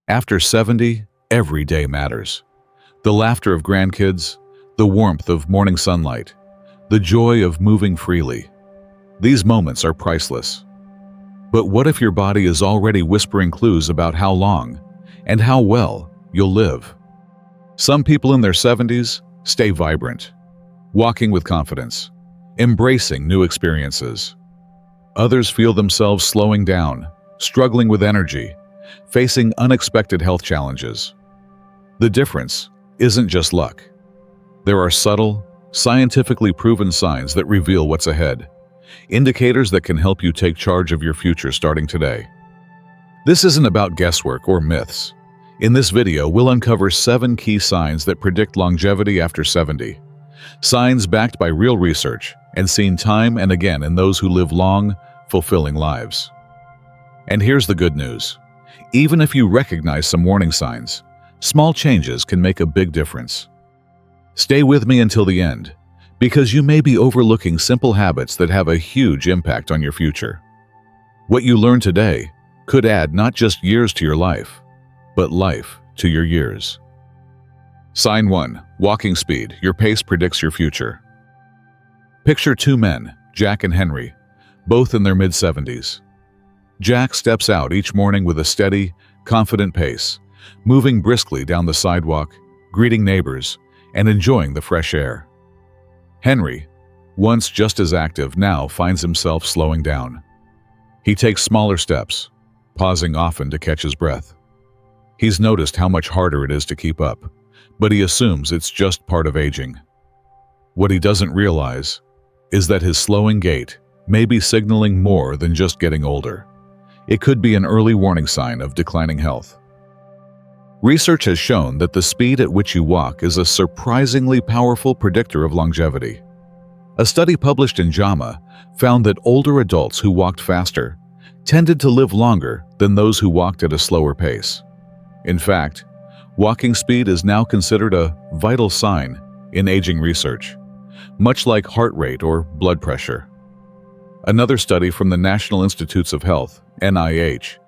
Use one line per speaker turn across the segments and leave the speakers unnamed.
After 70, every day matters. The laughter of grandkids, the warmth of morning sunlight, the joy of moving freely. These moments are priceless. But what if your body is already whispering clues about how long and how well you'll live? Some people in their 70s stay vibrant, walking with confidence, embracing new experiences. Others feel themselves slowing down, struggling with energy, facing unexpected health challenges. The difference isn't just luck. There are subtle, scientifically proven signs that reveal what's ahead, indicators that can help you take charge of your future starting today. This isn't about guesswork or myths. In this video, we'll uncover 7 key signs that predict longevity after 70. Signs backed by real research and seen time and again in those who live long, fulfilling lives. And here's the good news. Even if you recognize some warning signs, small changes can make a big difference. Stay with me until the end, because you may be overlooking simple habits that have a huge impact on your future. What you learn today could add not just years to your life, but life to your years. Sign 1. Walking speed. Your pace predicts your future. Picture 2 men, Jack and Henry, both in their mid-70s. Jack steps out each morning with a steady, confident pace, moving briskly down the sidewalk, greeting neighbors, and enjoying the fresh air. Henry, once just as active, now finds himself slowing down. He takes smaller steps, pausing often to catch his breath. He's noticed how much harder it is to keep up, but he assumes it's just part of aging. What he doesn't realize is that his slowing gait may be signaling more than just getting older. It could be an early warning sign of declining health. Research has shown that the speed at which you walk is a surprisingly powerful predictor of longevity. A study published in JAMA found that older adults who walked faster tended to live longer than those who walked at a slower pace. In fact, walking speed is now considered a vital sign in aging research, much like heart rate or blood pressure. Another study from the National Institutes of Health, NIH,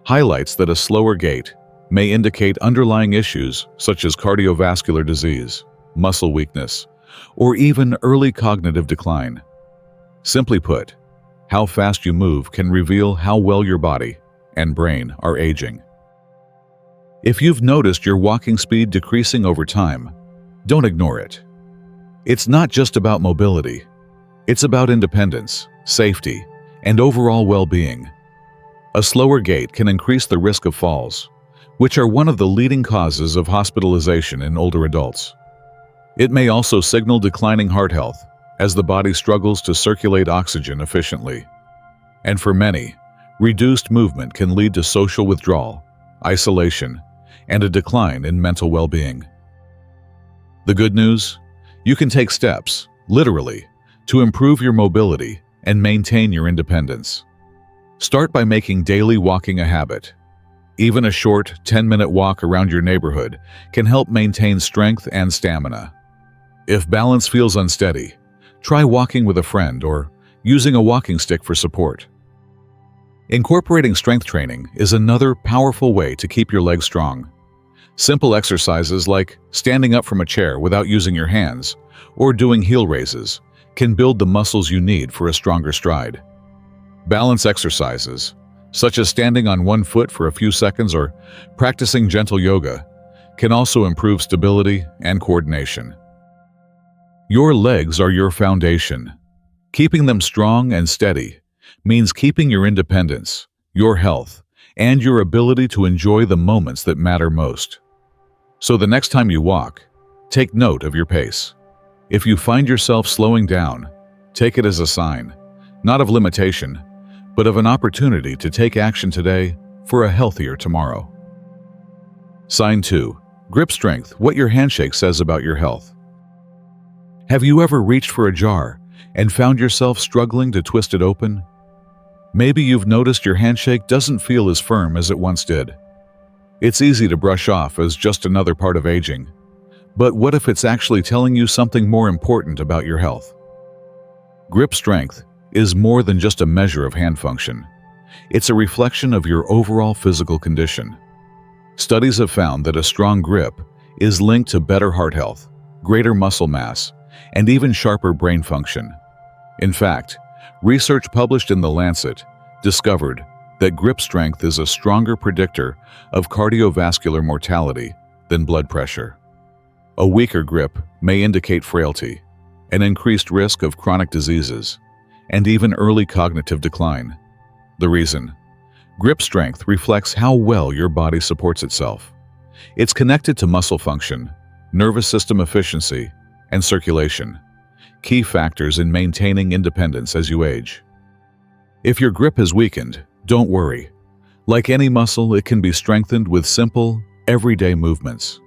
highlights that a slower gait may indicate underlying issues such as cardiovascular disease, muscle weakness, or even early cognitive decline. Simply put, how fast you move can reveal how well your body and brain are aging. If you've noticed your walking speed decreasing over time, don't ignore it. It's not just about mobility. It's about independence, safety, and overall well-being. A slower gait can increase the risk of falls, which are one of the leading causes of hospitalization in older adults. It may also signal declining heart health as the body struggles to circulate oxygen efficiently. And for many, reduced movement can lead to social withdrawal, isolation, and a decline in mental well-being. The good news? You can take steps, literally, to improve your mobility and maintain your independence. Start by making daily walking a habit. Even a short 10-minute walk around your neighborhood can help maintain strength and stamina. If balance feels unsteady, try walking with a friend or using a walking stick for support. Incorporating strength training is another powerful way to keep your legs strong. Simple exercises like standing up from a chair without using your hands or doing heel raises can build the muscles you need for a stronger stride. Balance exercises, such as standing on one foot for a few seconds or practicing gentle yoga, can also improve stability and coordination. Your legs are your foundation. Keeping them strong and steady means keeping your independence, your health, and your ability to enjoy the moments that matter most. So the next time you walk, take note of your pace. If you find yourself slowing down, take it as a sign, not of limitation, but of an opportunity to take action today for a healthier tomorrow. Sign 2. Grip strength. What your handshake says about your health. Have you ever reached for a jar and found yourself struggling to twist it open? Maybe you've noticed your handshake doesn't feel as firm as it once did. It's easy to brush off as just another part of aging. But what if it's actually telling you something more important about your health? Grip strength is more than just a measure of hand function. It's a reflection of your overall physical condition. Studies have found that a strong grip is linked to better heart health, greater muscle mass, and even sharper brain function. In fact, research published in The Lancet discovered that grip strength is a stronger predictor of cardiovascular mortality than blood pressure. A weaker grip may indicate frailty, an increased risk of chronic diseases, and even early cognitive decline. The reason? Grip strength reflects how well your body supports itself. It's connected to muscle function, nervous system efficiency, and circulation, key factors in maintaining independence as you age. If your grip has weakened, don't worry. Like any muscle, it can be strengthened with simple, everyday movements.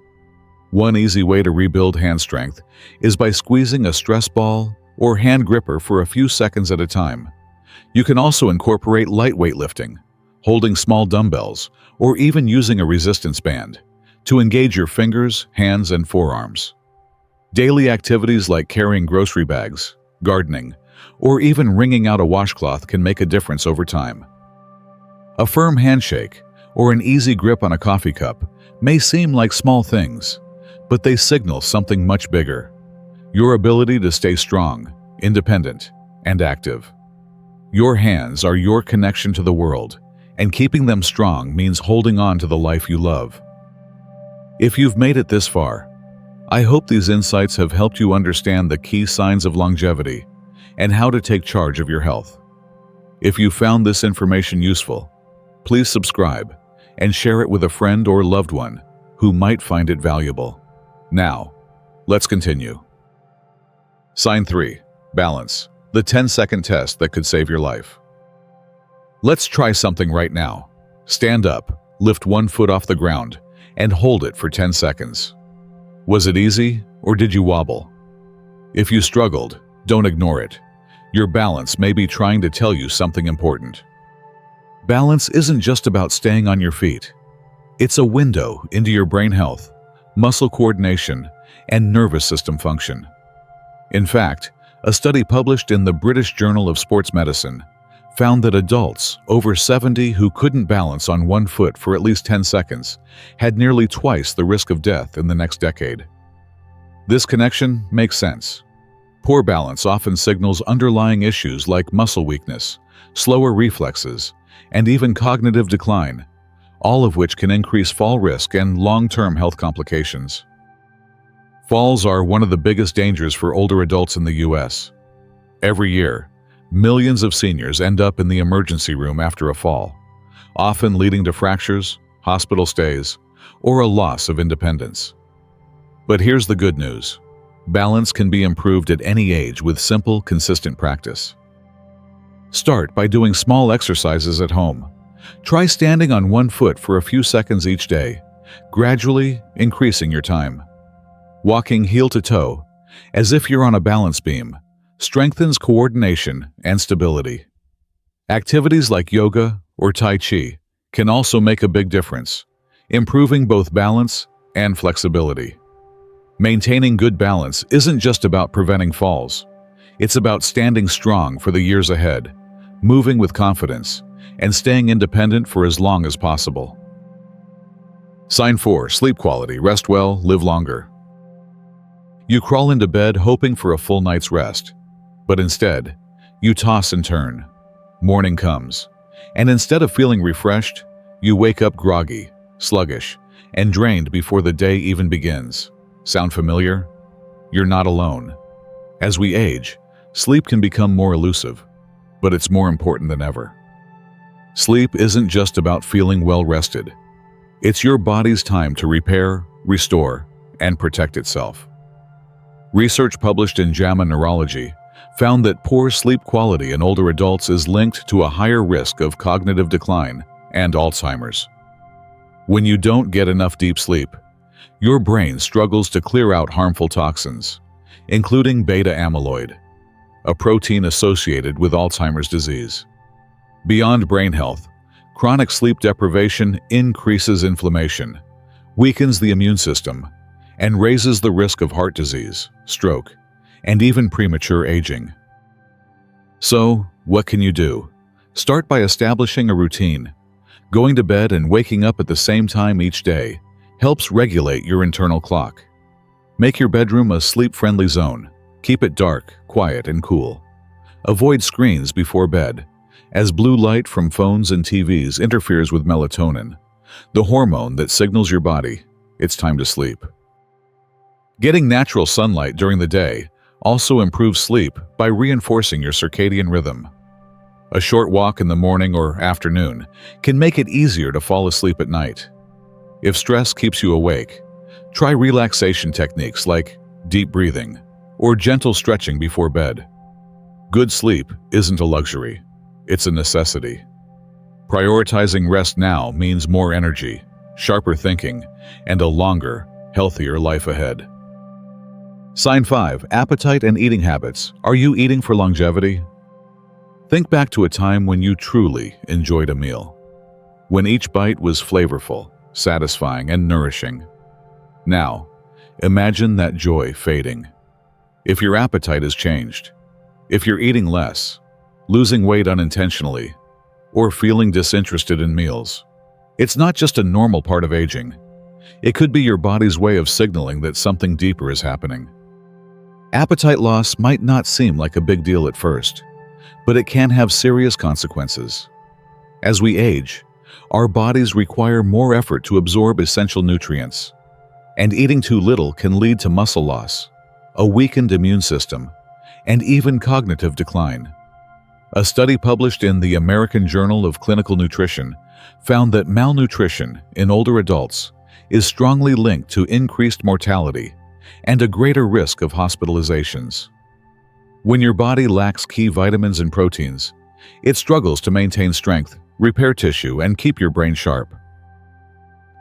One easy way to rebuild hand strength is by squeezing a stress ball or hand gripper for a few seconds at a time. You can also incorporate lightweight lifting, holding small dumbbells, or even using a resistance band to engage your fingers, hands, and forearms. Daily activities like carrying grocery bags, gardening, or even wringing out a washcloth can make a difference over time. A firm handshake or an easy grip on a coffee cup may seem like small things, but they signal something much bigger: your ability to stay strong, independent, and active. Your hands are your connection to the world, and keeping them strong means holding on to the life you love. If you've made it this far, I hope these insights have helped you understand the key signs of longevity and how to take charge of your health. If you found this information useful, please subscribe and share it with a friend or loved one who might find it valuable. Now, let's continue. Sign 3. Balance. The 10-second test that could save your life. Let's try something right now. Stand up, lift one foot off the ground, and hold it for 10 seconds. Was it easy, or did you wobble? If you struggled, don't ignore it. Your balance may be trying to tell you something important. Balance isn't just about staying on your feet. It's a window into your brain health, muscle coordination, and nervous system function. In fact, a study published in the British Journal of Sports Medicine found that adults over 70 who couldn't balance on one foot for at least 10 seconds had nearly twice the risk of death in the next decade. This connection makes sense. Poor balance often signals underlying issues like muscle weakness, slower reflexes, and even cognitive decline, all of which can increase fall risk and long-term health complications. Falls are one of the biggest dangers for older adults in the U.S. Every year, millions of seniors end up in the emergency room after a fall, often leading to fractures, hospital stays, or a loss of independence. But here's the good news. Balance can be improved at any age with simple, consistent practice. Start by doing small exercises at home. Try standing on one foot for a few seconds each day, gradually increasing your time. Walking heel to toe, as if you're on a balance beam, strengthens coordination and stability. Activities like yoga or Tai Chi can also make a big difference, improving both balance and flexibility. Maintaining good balance isn't just about preventing falls. It's about standing strong for the years ahead, moving with confidence, and staying independent for as long as possible. Sign 4. Sleep quality. Rest well, live longer. You crawl into bed hoping for a full night's rest, but instead, you toss and turn. Morning comes, and instead of feeling refreshed, you wake up groggy, sluggish, and drained before the day even begins. Sound familiar? You're not alone. As we age, sleep can become more elusive, but it's more important than ever. Sleep isn't just about feeling well rested. It's your body's time to repair, restore, and protect itself. Research published in JAMA Neurology found that poor sleep quality in older adults is linked to a higher risk of cognitive decline and Alzheimer's. When you don't get enough deep sleep, your brain struggles to clear out harmful toxins, including beta amyloid, a protein associated with Alzheimer's disease. Beyond brain health, chronic sleep deprivation increases inflammation, weakens the immune system, and raises the risk of heart disease, stroke, and even premature aging. So, what can you do? Start by establishing a routine. Going to bed and waking up at the same time each day helps regulate your internal clock. Make your bedroom a sleep-friendly zone. Keep it dark, quiet, and cool. Avoid screens before bed, as blue light from phones and TVs interferes with melatonin, the hormone that signals your body it's time to sleep. Getting natural sunlight during the day also improves sleep by reinforcing your circadian rhythm. A short walk in the morning or afternoon can make it easier to fall asleep at night. If stress keeps you awake, try relaxation techniques like deep breathing or gentle stretching before bed. Good sleep isn't a luxury, it's a necessity. Prioritizing rest now means more energy, sharper thinking, and a longer, healthier life ahead. Sign 5. Appetite and eating habits. Are you eating for longevity? Think back to a time when you truly enjoyed a meal, when each bite was flavorful, satisfying, and nourishing. Now, imagine that joy fading. If your appetite has changed, if you're eating less, losing weight unintentionally, or feeling disinterested in meals, it's not just a normal part of aging. It could be your body's way of signaling that something deeper is happening. Appetite loss might not seem like a big deal at first, but it can have serious consequences. As we age, our bodies require more effort to absorb essential nutrients, and eating too little can lead to muscle loss, a weakened immune system, and even cognitive decline. A study published in the American Journal of Clinical Nutrition found that malnutrition in older adults is strongly linked to increased mortality and a greater risk of hospitalizations. When your body lacks key vitamins and proteins, it struggles to maintain strength, repair tissue, and keep your brain sharp.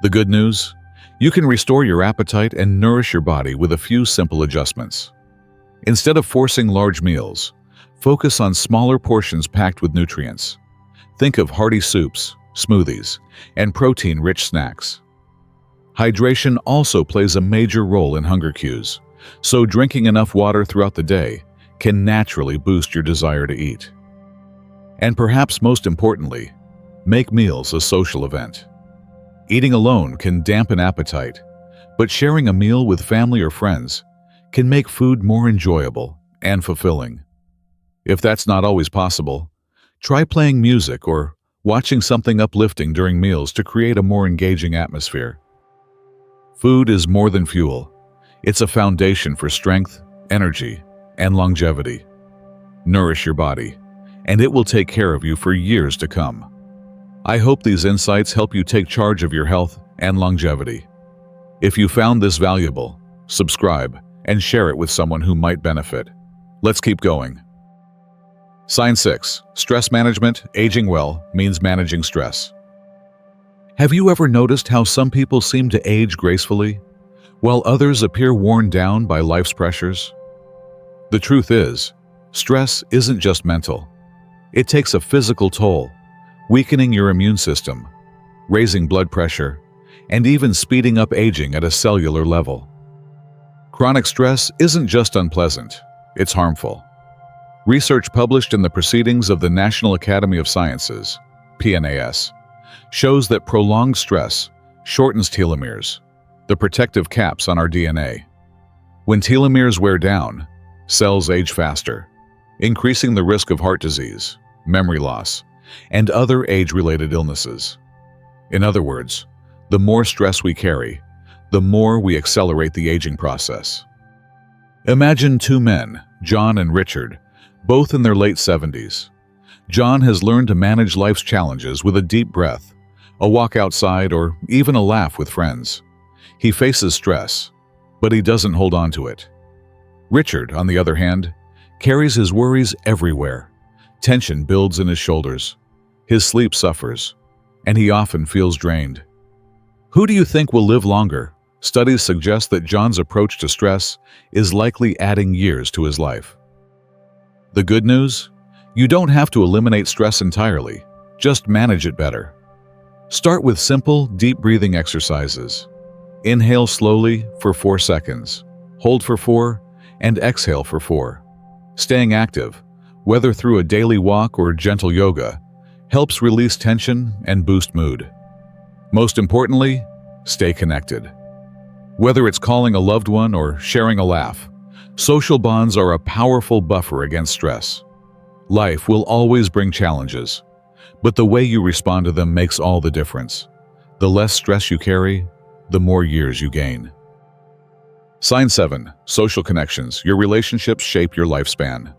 The good news? You can restore your appetite and nourish your body with a few simple adjustments. Instead of forcing large meals, focus on smaller portions packed with nutrients. Think of hearty soups, smoothies, and protein-rich snacks. Hydration also plays a major role in hunger cues, so drinking enough water throughout the day can naturally boost your desire to eat. And perhaps most importantly, make meals a social event. Eating alone can dampen appetite, but sharing a meal with family or friends can make food more enjoyable and fulfilling. If that's not always possible, try playing music or watching something uplifting during meals to create a more engaging atmosphere. Food is more than fuel. It's a foundation for strength, energy, and longevity. Nourish your body, and it will take care of you for years to come. I hope these insights help you take charge of your health and longevity. If you found this valuable, subscribe and share it with someone who might benefit. Let's keep going. Sign 6. Stress management, aging well, means managing stress. Have you ever noticed how some people seem to age gracefully, while others appear worn down by life's pressures? The truth is, stress isn't just mental. It takes a physical toll, weakening your immune system, raising blood pressure, and even speeding up aging at a cellular level. Chronic stress isn't just unpleasant, it's harmful. Research published in the Proceedings of the National Academy of Sciences, PNAS, shows that prolonged stress shortens telomeres, the protective caps on our DNA. When telomeres wear down, cells age faster, increasing the risk of heart disease, memory loss, and other age-related illnesses. In other words, the more stress we carry, the more we accelerate the aging process. Imagine two men, John and Richard, both in their late 70s. John has learned to manage life's challenges with a deep breath, a walk outside, or even a laugh with friends. He faces stress, but he doesn't hold on to it. Richard, on the other hand, carries his worries everywhere. Tension builds in his shoulders. His sleep suffers, and he often feels drained. Who do you think will live longer? Studies suggest that John's approach to stress is likely adding years to his life. The good news? You don't have to eliminate stress entirely, just manage it better. Start with simple, deep breathing exercises. Inhale slowly for 4 seconds, hold for 4, and exhale for 4. Staying active, whether through a daily walk or gentle yoga, helps release tension and boost mood. Most importantly, stay connected. Whether it's calling a loved one or sharing a laugh, social bonds are a powerful buffer against stress. Life will always bring challenges, but the way you respond to them makes all the difference. The less stress you carry, the more years you gain. Sign 7. Social connections. Your relationships shape your lifespan.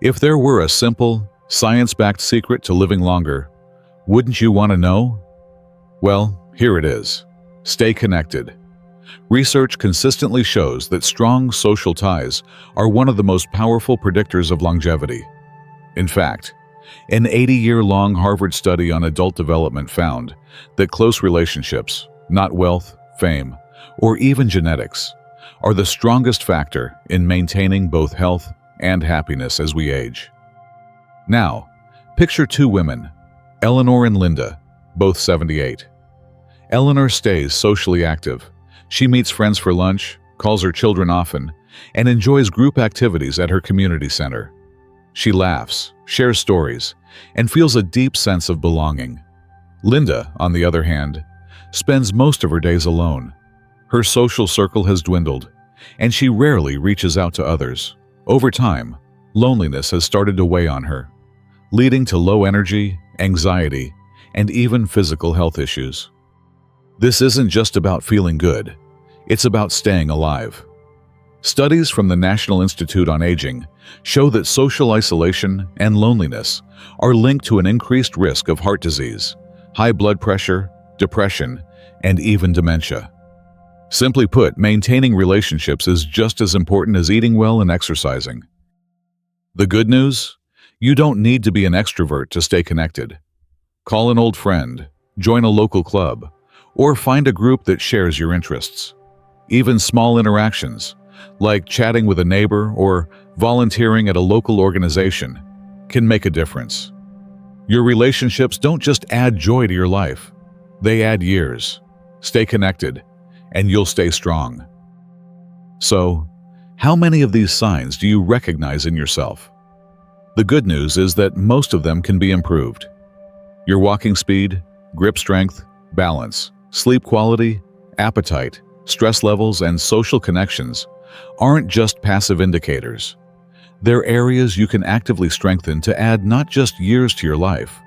If there were a simple, science-backed secret to living longer, wouldn't you want to know? Well, here it is. Stay connected. Research consistently shows that strong social ties are one of the most powerful predictors of longevity. In fact, an 80-year-long Harvard study on adult development found that close relationships, not wealth, fame, or even genetics, are the strongest factor in maintaining both health and happiness as we age. Now, picture two women, Eleanor and Linda, both 78. Eleanor stays socially active. She meets friends for lunch, calls her children often, and enjoys group activities at her community center. She laughs, shares stories, and feels a deep sense of belonging. Linda, on the other hand, spends most of her days alone. Her social circle has dwindled, and she rarely reaches out to others. Over time, loneliness has started to weigh on her, leading to low energy, anxiety, and even physical health issues. This isn't just about feeling good, it's about staying alive. Studies from the National Institute on Aging show that social isolation and loneliness are linked to an increased risk of heart disease, high blood pressure, depression, and even dementia. Simply put, maintaining relationships is just as important as eating well and exercising. The good news? You don't need to be an extrovert to stay connected. Call an old friend, join a local club, or find a group that shares your interests. Even small interactions, like chatting with a neighbor or volunteering at a local organization, can make a difference. Your relationships don't just add joy to your life, they add years. Stay connected, and you'll stay strong. So, how many of these signs do you recognize in yourself? The good news is that most of them can be improved. Your walking speed, grip strength, balance, sleep quality, appetite, stress levels, and social connections aren't just passive indicators. They're areas you can actively strengthen to add not just years to your life,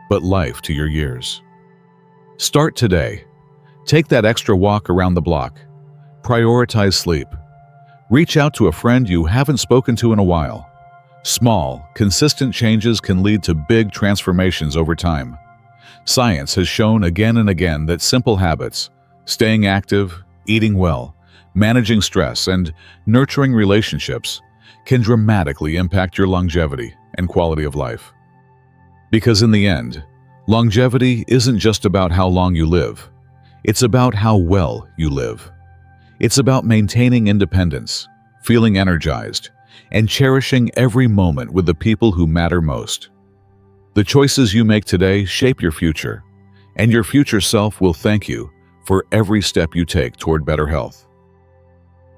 but life to your years. Start today. Take that extra walk around the block. Prioritize sleep. Reach out to a friend you haven't spoken to in a while. Small, consistent changes can lead to big transformations over time. Science has shown again and again that simple habits, staying active, eating well, managing stress, and nurturing relationships can dramatically impact your longevity and quality of life. Because in the end, longevity isn't just about how long you live. It's about how well you live. It's about maintaining independence, feeling energized, and cherishing every moment with the people who matter most. The choices you make today shape your future, and your future self will thank you for every step you take toward better health.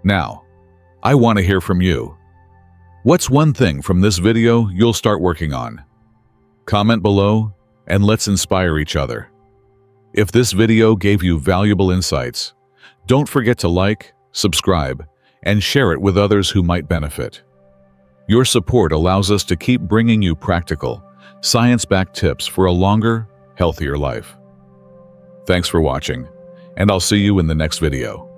Now, I want to hear from you. What's one thing from this video you'll start working on? Comment below, and let's inspire each other. If this video gave you valuable insights, don't forget to like, subscribe, and share it with others who might benefit. Your support allows us to keep bringing you practical, science-backed tips for a longer, healthier life. Thanks for watching, and I'll see you in the next video.